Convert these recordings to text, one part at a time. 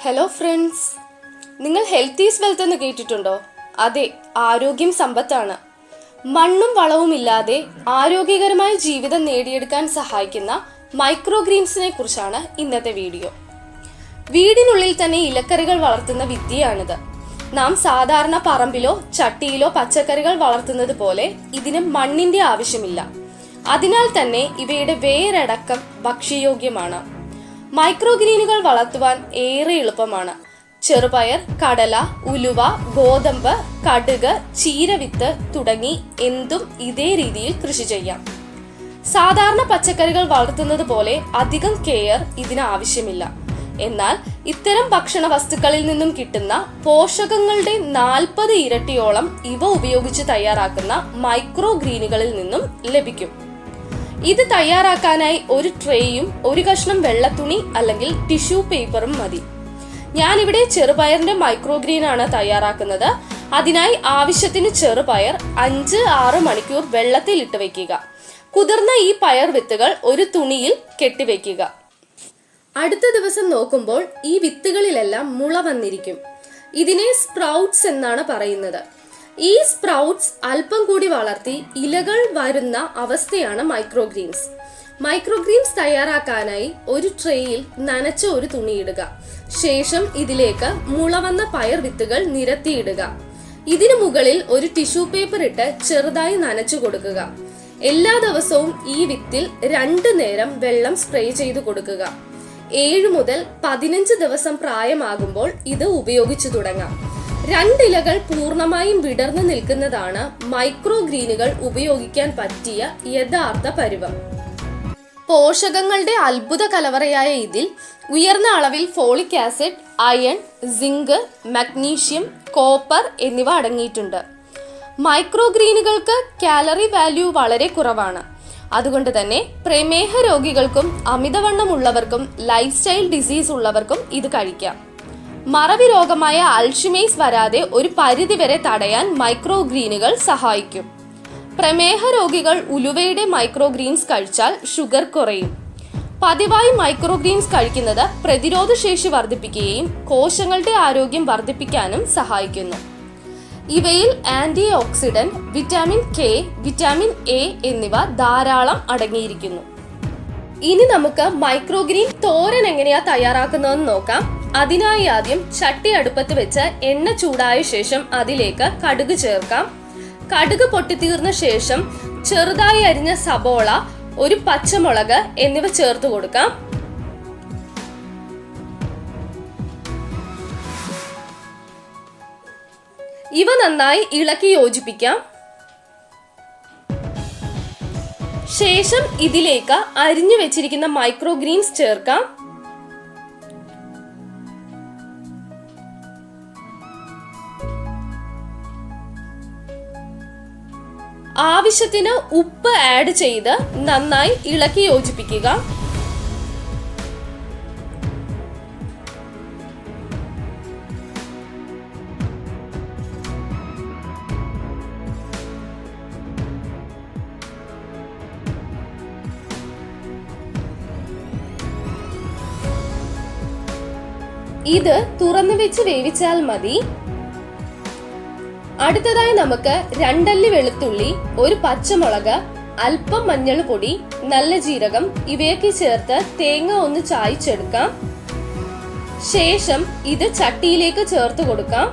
Hello friends, നിങ്ങൾ health is wealth എന്ന് കേട്ടിട്ടുണ്ടോ? അതെ, ആരോഗ്യം സമ്പത്താണ്. മണ്ണും വളവും ഇല്ലാതെ ആരോഗ്യകരമായ ജീവിതം നേടിയെടുക്കാൻ സഹായിക്കുന്ന മൈക്രോഗ്രീൻസിനെ കുറിച്ചാണ് ഇന്നത്തെ വീഡിയോ. വീടിനുള്ളിൽ തന്നെ ഇലക്കറികൾ വളർത്തുന്ന വിദ്യയാണിത്. നാം സാധാരണ പറമ്പിലോ ചട്ടിയിലോ പച്ചക്കറികൾ വളർത്തുന്നത് പോലെ ഇതിന് മണ്ണിന്റെ ആവശ്യമില്ല. അതിനാൽ തന്നെ ഇവയുടെ വേരടക്കം ഭക്ഷ്യയോഗ്യമാണ്. മൈക്രോഗ്രീനുകൾ വളർത്തുവാൻ ഏറെ എളുപ്പമാണ്. ചെറുപയർ, കടല, ഉലുവ, ഗോതമ്പ്, കടുക്, ചീരവിത്ത് തുടങ്ങി എന്തും ഇതേ രീതിയിൽ കൃഷി ചെയ്യാം. സാധാരണ പച്ചക്കറികൾ വളർത്തുന്നത് പോലെ അധികം കെയർ ഇതിന് ആവശ്യമില്ല. എന്നാൽ ഇത്തരം ഭക്ഷണ വസ്തുക്കളിൽ നിന്നും കിട്ടുന്ന പോഷകങ്ങളുടെ 40 ഇരട്ടിയോളം ഇവ ഉപയോഗിച്ച് തയ്യാറാക്കുന്ന മൈക്രോഗ്രീനുകളിൽ നിന്നും ലഭിക്കും. ഇത് തയ്യാറാക്കാനായി ഒരു ട്രേയും ഒരു കഷ്ണം വെള്ളത്തുണി അല്ലെങ്കിൽ ടിഷ്യൂ പേപ്പറും മതി. ഞാനിവിടെ ചെറുപയറിന്റെ മൈക്രോഗ്രീൻ ആണ് തയ്യാറാക്കുന്നത്. അതിനായി ആവശ്യത്തിന് ചെറുപയർ 5-6 മണിക്കൂർ വെള്ളത്തിൽ ഇട്ട് വെക്കുക. കുതിർന്ന ഈ പയർ വിത്തുകൾ ഒരു തുണിയിൽ കെട്ടിവെക്കുക. അടുത്ത ദിവസം നോക്കുമ്പോൾ ഈ വിത്തുകളിലെല്ലാം മുള വന്നിരിക്കും. ഇതിനെ സ്പ്രൗട്ട്സ് എന്നാണ് പറയുന്നത്. ഈ സ്പ്രൗട്ട്സ് അല്പം കൂടി വളർത്തി ഇലകൾ വരുന്ന അവസ്ഥയാണ് മൈക്രോഗ്രീൻസ്. മൈക്രോഗ്രീൻസ് തയ്യാറാക്കാനായി ഒരു ട്രേയിൽ നനച്ച ഒരു തുണിയിടുക. ശേഷം ഇതിലേക്ക് മുളവന്ന പയർ വിത്തുകൾ നിരത്തിയിടുക. ഇതിനു മുകളിൽ ഒരു ടിഷ്യൂ പേപ്പർ ഇട്ട് ചെറുതായി നനച്ചു കൊടുക്കുക. എല്ലാ ദിവസവും ഈ വിത്തിൽ 2 നേരം വെള്ളം സ്പ്രേ ചെയ്തു കൊടുക്കുക. 7 മുതൽ 15 ദിവസം പ്രായമാകുമ്പോൾ ഇത് ഉപയോഗിച്ചു തുടങ്ങാം. 2 ഇലകൾ പൂർണ്ണമായും വിടർന്നു നിൽക്കുന്നതാണ് മൈക്രോഗ്രീനുകൾ ഉപയോഗിക്കാൻ പറ്റിയ യഥാർത്ഥ പരുവം. പോഷകങ്ങളുടെ അത്ഭുത കലവറയായ ഇതിൽ ഉയർന്ന അളവിൽ folic acid, iron, zinc, magnesium, copper എന്നിവ അടങ്ങിയിട്ടുണ്ട്. മൈക്രോഗ്രീനുകൾക്ക് കാലറി വാല്യൂ വളരെ കുറവാണ്. അതുകൊണ്ട് തന്നെ പ്രമേഹ രോഗികൾക്കും അമിതവണ്ണമുള്ളവർക്കും ലൈഫ് സ്റ്റൈൽ ഡിസീസ് ഉള്ളവർക്കും ഇത് കഴിക്കാം. മറവി രോഗമായ അൾഷിമേഴ്സ് വരാതെ ഒരു പരിധിവരെ തടയാൻ മൈക്രോഗ്രീനുകൾ സഹായിക്കും. പ്രമേഹ രോഗികൾ ഉലുവയുടെ മൈക്രോഗ്രീൻസ് കഴിച്ചാൽ ഷുഗർ കുറയും. പതിവായി മൈക്രോഗ്രീൻസ് കഴിക്കുന്നത് പ്രതിരോധ ശേഷി വർദ്ധിപ്പിക്കുകയും കോശങ്ങളുടെ ആരോഗ്യം വർദ്ധിപ്പിക്കാനും സഹായിക്കുന്നു. ഇവയിൽ antioxidant, vitamin K, vitamin A എന്നിവ ധാരാളം അടങ്ങിയിരിക്കുന്നു. ഇനി നമുക്ക് മൈക്രോഗ്രീൻ തോരൻ എങ്ങനെയാ തയ്യാറാക്കുന്നതെന്ന് നോക്കാം. അതിനായി ആദ്യം ചട്ടി അടുപ്പത്ത് വെച്ച് എണ്ണ ചൂടായ ശേഷം അതിലേക്ക് കടുക് ചേർക്കാം. കടുക് പൊട്ടിത്തീർന്ന ശേഷം ചെറുതായി അരിഞ്ഞ സബോള, ഒരു പച്ചമുളക് എന്നിവ ചേർത്ത് കൊടുക്കാം. ഇവ നന്നായി ഇളക്കി യോജിപ്പിക്കാം. ശേഷം ഇതിലേക്ക് അരിഞ്ഞു വെച്ചിരിക്കുന്ന മൈക്രോഗ്രീൻസ് ചേർക്കാം. ആവശ്യത്തിന് ഉപ്പ് ആഡ് ചെയ്ത് നന്നായി ഇളക്കി യോജിപ്പിക്കുക. ഇത് തുറന്നു വെച്ച് വേവിച്ചാൽ മതി. അടുത്തതായി നമുക്ക് 2 അല്ലി വെളുത്തുള്ളി, ഒരു പച്ചമുളക്, അല്പം മഞ്ഞൾപ്പൊടി, നല്ല ജീരകം ഇവയൊക്കെ ചേർത്ത് തേങ്ങ ഒന്ന് ചായച്ചെടുക്കാം. ശേഷം ഇത് ചട്ടിയിലേക്ക് ചേർത്ത് കൊടുക്കാം.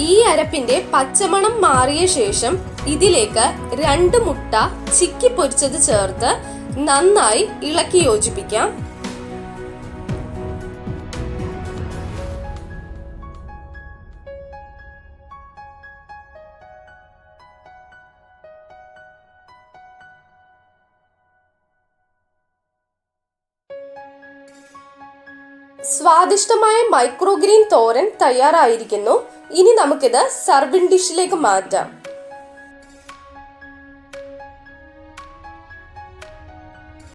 ഈ അരപ്പിന്റെ പച്ചമണം മാറിയ ശേഷം ഇതിലേക്ക് 2 മുട്ട ചിക്കി പൊരിച്ചത് ചേർത്ത് നന്നായി ഇളക്കി യോജിപ്പിക്കാം. സ്വാദിഷ്ടമായ മൈക്രോഗ്രീൻ തോരൻ തയ്യാറായിരിക്കുന്നു. ഇനി നമുക്കിത് സർവിംഗ് ഡിഷിലേക്ക് മാറ്റാം.